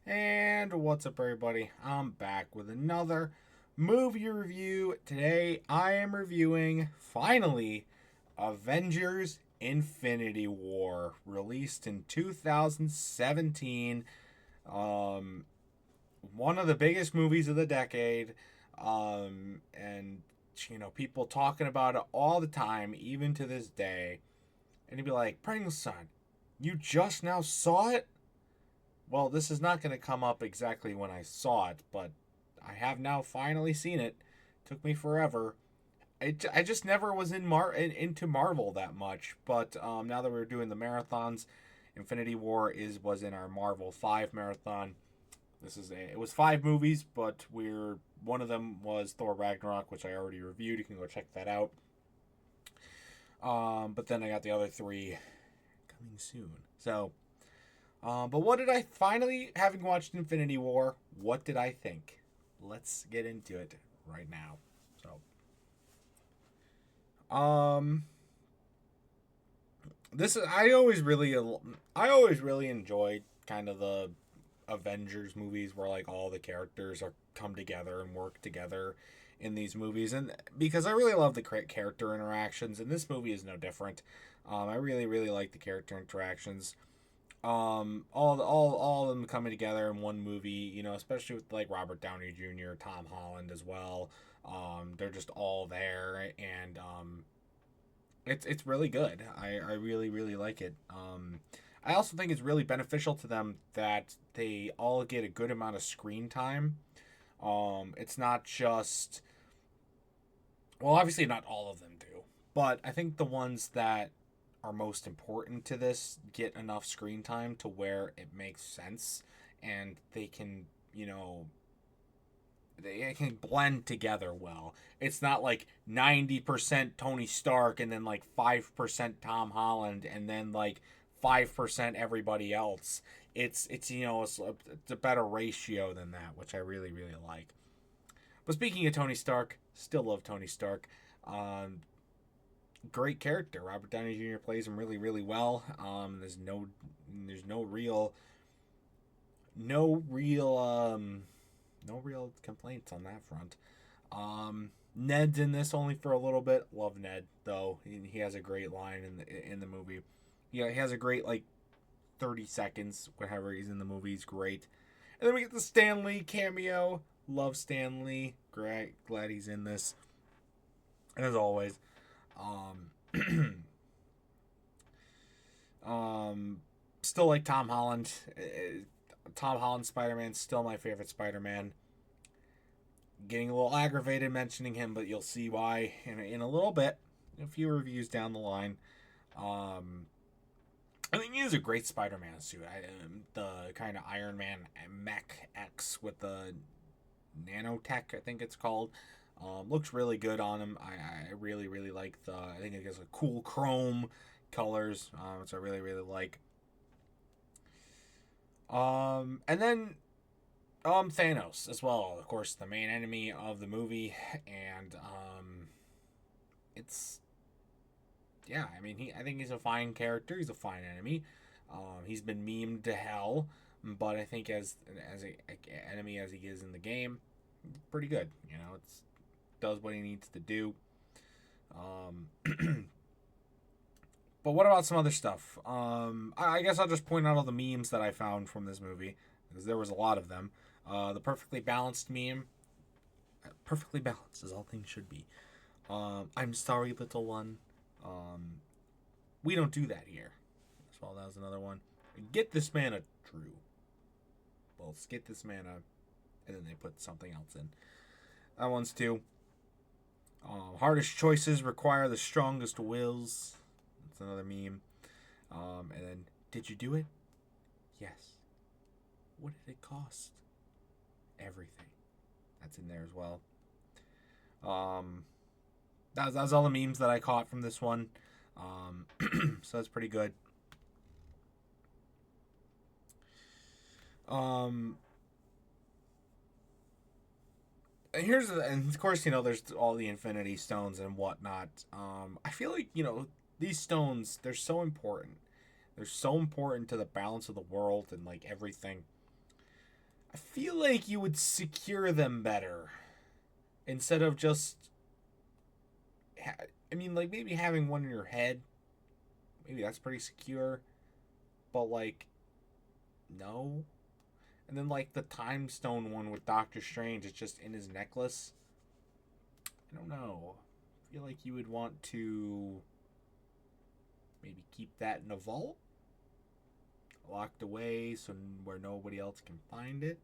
And what's up, everybody? I'm back with another movie review. Today, I am reviewing, finally, Avengers Infinity War, released in 2017. Um, One of the biggest movies of the decade. And, people talking about it all the time, even to this day. And you'd be like, Pringle's son, you just now saw it? Well, this is not going to come up exactly when I saw it, but I have now finally seen it. Took me forever. I just never was into Marvel that much, but now that we're doing the marathons, Infinity War was in our Marvel 5 marathon. It was 5 movies, but one of them was Thor Ragnarok, which I already reviewed. You can go check that out. But then I got the other 3 coming soon. But what did I finally, having watched Infinity War, what did I think? Let's get into it right now. Um, this is I always really enjoyed kind of the Avengers movies where like all the characters are come together and work together in these movies, and because I really love the character interactions, and this movie is no different. I really like the character interactions. All of them coming together in one movie, especially with like Robert Downey Jr., Tom Holland as well. They're just all there, and it's really good. I really like it. I also think it's really beneficial to them that they all get a good amount of screen time. It's not just, well, obviously not all of them do, but I think the ones that are most important to this get enough screen time to where it makes sense, and they can, they can blend together well. It's not like 90% Tony Stark and then like 5% Tom Holland and then like 5% everybody else. It's a better ratio than that, which I really like. But speaking of Tony Stark, still love Tony Stark. Um, Great character. Robert Downey Jr. plays him really well. There's no real no real complaints on that front. Ned's in this only for a little bit. Love Ned though. He has a great line in the movie. Yeah, he has a great like 30 seconds whenever he's in the movie. He's great. And then we get the Stan Lee cameo. Love Stan Lee. Great, glad he's in this. As always. Um, Still like Tom Holland. Tom Holland Spider Man still my favorite Spider Man. Getting a little aggravated mentioning him, but you'll see why in a little bit. A few reviews down the line. Um, I think he has a great Spider Man suit. The kind of Iron Man mech X with the nanotech, I think it's called. Looks really good on him. I really like I think it has a cool chrome colors, which I really like. And then Thanos as well, of course, the main enemy of the movie, and it's yeah. I mean, I think he's a fine character. He's a fine enemy. He's been memed to hell, but I think as a enemy as he is in the game, pretty good. It's does what he needs to do. Um, but what about some other stuff? I guess I'll just point out all the memes that I found from this movie because there was a lot of them. The perfectly balanced meme, perfectly balanced as all things should be. I'm sorry, little one. Um, we don't do that here. As well, that was another one. Get this man a Drew. Well, let's get this man a, and then they put something else in. That one's too. Hardest choices require the strongest wills. That's another meme. And then, did you do it? Yes. What did it cost? Everything. That's in there as well. That was all the memes that I caught from this one. So that's pretty good. Um, and of course, there's all the Infinity Stones and whatnot. I feel like these stones, they're so important. They're so important to the balance of the world and like everything. I feel like you would secure them better instead of just. I mean, like maybe having one in your head. Maybe that's pretty secure. But like, no. And then like the time stone one with Doctor Strange is just in his necklace. I don't know. I feel like you would want to maybe keep that in a vault, locked away so where nobody else can find it.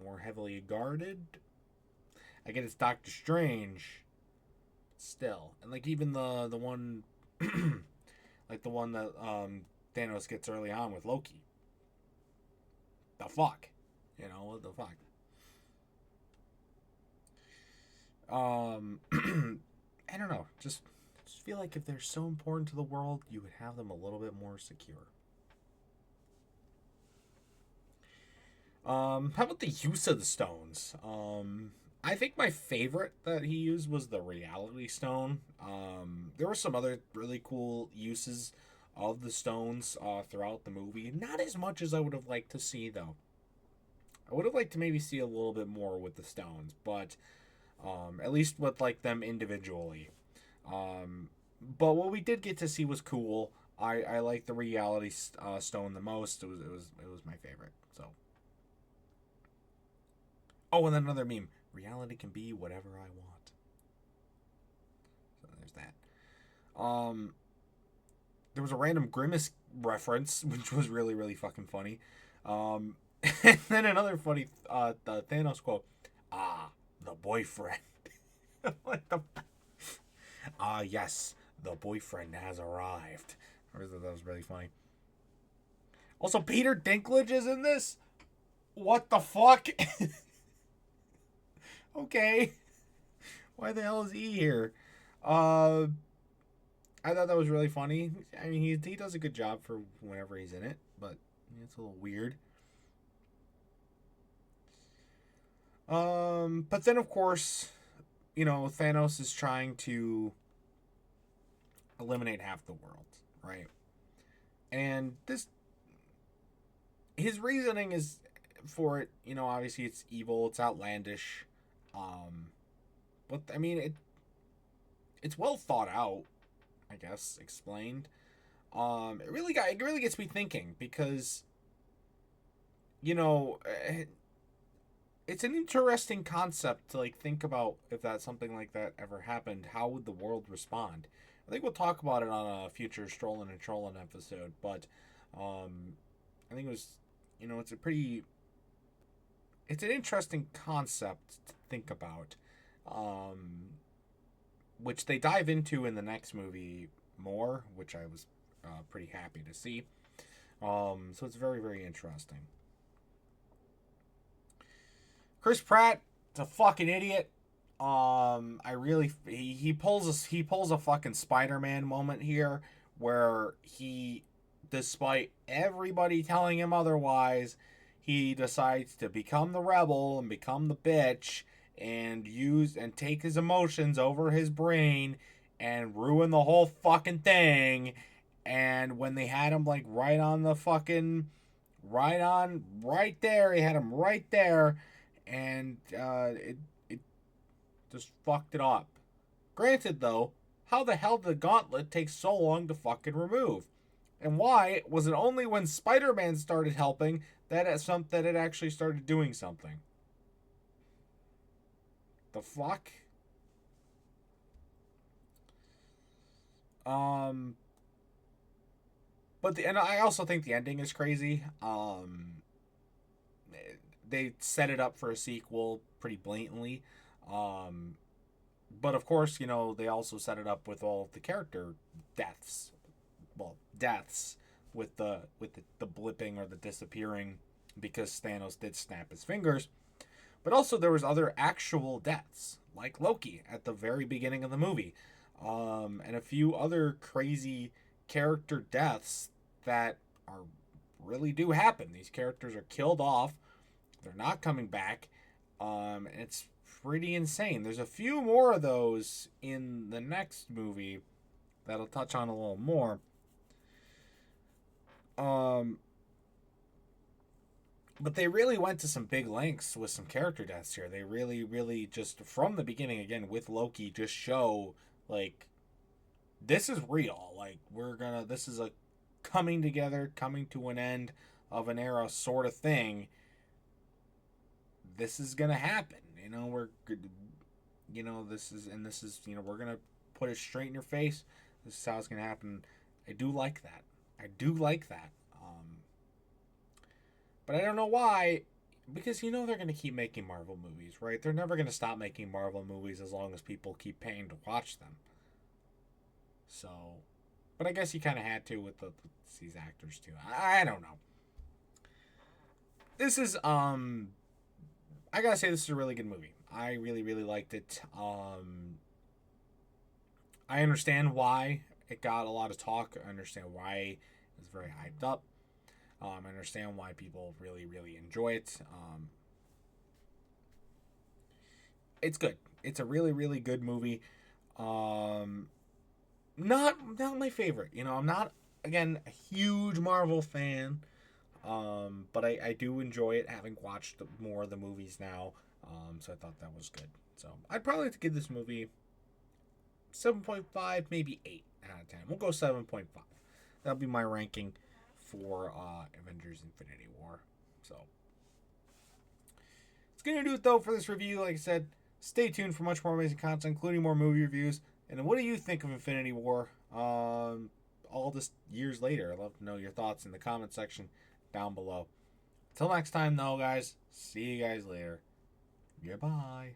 More heavily guarded. I get it's Doctor Strange, still, and like even the one, like the one that Thanos gets early on with Loki. The fuck, what the fuck. I don't know. Just feel like if they're so important to the world, you would have them a little bit more secure. How about the use of the stones? I think my favorite that he used was the reality stone. There were some other really cool uses of the stones throughout the movie. Not as much as I would have liked to see, though. I would have liked to maybe see a little bit more with the stones, but at least with like them individually. But what we did get to see was cool. I like the reality stone the most. It was my favorite. So. Oh, and then another meme. Reality can be whatever I want. So there's that. There was a random Grimace reference, which was really, really fucking funny. And then another funny the Thanos quote. Ah, the boyfriend. What the? Ah, yes, the boyfriend has arrived. That was really funny. Also, Peter Dinklage is in this? What the fuck? Okay. Why the hell is he here? I thought that was really funny. I mean, he does a good job for whenever he's in it, but it's a little weird. But then of course, Thanos is trying to eliminate half the world, right? And his reasoning is for it, obviously it's evil, it's outlandish. But I mean, it's well thought out, I guess, explained. It really gets me thinking because, it's an interesting concept to like think about if that something like that ever happened. How would the world respond? I think we'll talk about it on a future Strollin' and Trollin' episode. But I think it was, it's an interesting concept to think about, which they dive into in the next movie more, which I was pretty happy to see. So it's very, very interesting. Chris Pratt, it's a fucking idiot. He pulls a fucking Spider-Man moment here where he, despite everybody telling him otherwise, he decides to become the rebel and become the bitch and take his emotions over his brain and ruin the whole fucking thing. And when they had him like right on the fucking right there, he had him right there, and it just fucked it up. Granted, though, how the hell did the gauntlet take so long to fucking remove? And why was it only when Spider-Man started helping that it actually started doing something? The fuck? And I also think the ending is crazy. They set it up for a sequel pretty blatantly. But of course, they also set it up with all of the character deaths. Well, deaths with the blipping or the disappearing because Thanos did snap his fingers. But also there was other actual deaths, like Loki at the very beginning of the movie. And a few other crazy character deaths that really do happen. These characters are killed off. They're not coming back. And it's pretty insane. There's a few more of those in the next movie that I'll touch on a little more. But they really went to some big lengths with some character deaths here. They really, really just from the beginning again with Loki just show like this is real. Like this is a coming together, coming to an end of an era sort of thing. This is gonna happen. This is we're gonna put it straight in your face. This is how it's gonna happen. I do like that. I do like that. But I don't know why, because they're going to keep making Marvel movies, right? They're never going to stop making Marvel movies as long as people keep paying to watch them. So, but I guess you kind of had to with these actors too. I don't know. This is I gotta say this is a really good movie. I really, really liked it. I understand why it got a lot of talk. I understand why it was very hyped up. I understand why people really, really enjoy it. It's good. It's a really, really good movie. Not my favorite. I'm not, again, a huge Marvel fan. But I do enjoy it, having watched more of the movies now. So I thought that was good. So I'd probably like to give this movie 7.5, maybe 8 out of 10. We'll go 7.5. That'll be my ranking for Avengers Infinity War. So it's going to do it, though, for this review. Like I said, stay tuned for much more amazing content, including more movie reviews. And what do you think of Infinity War all this years later? I'd love to know your thoughts in the comment section down below. Till next time, though, guys. See you guys later. Goodbye.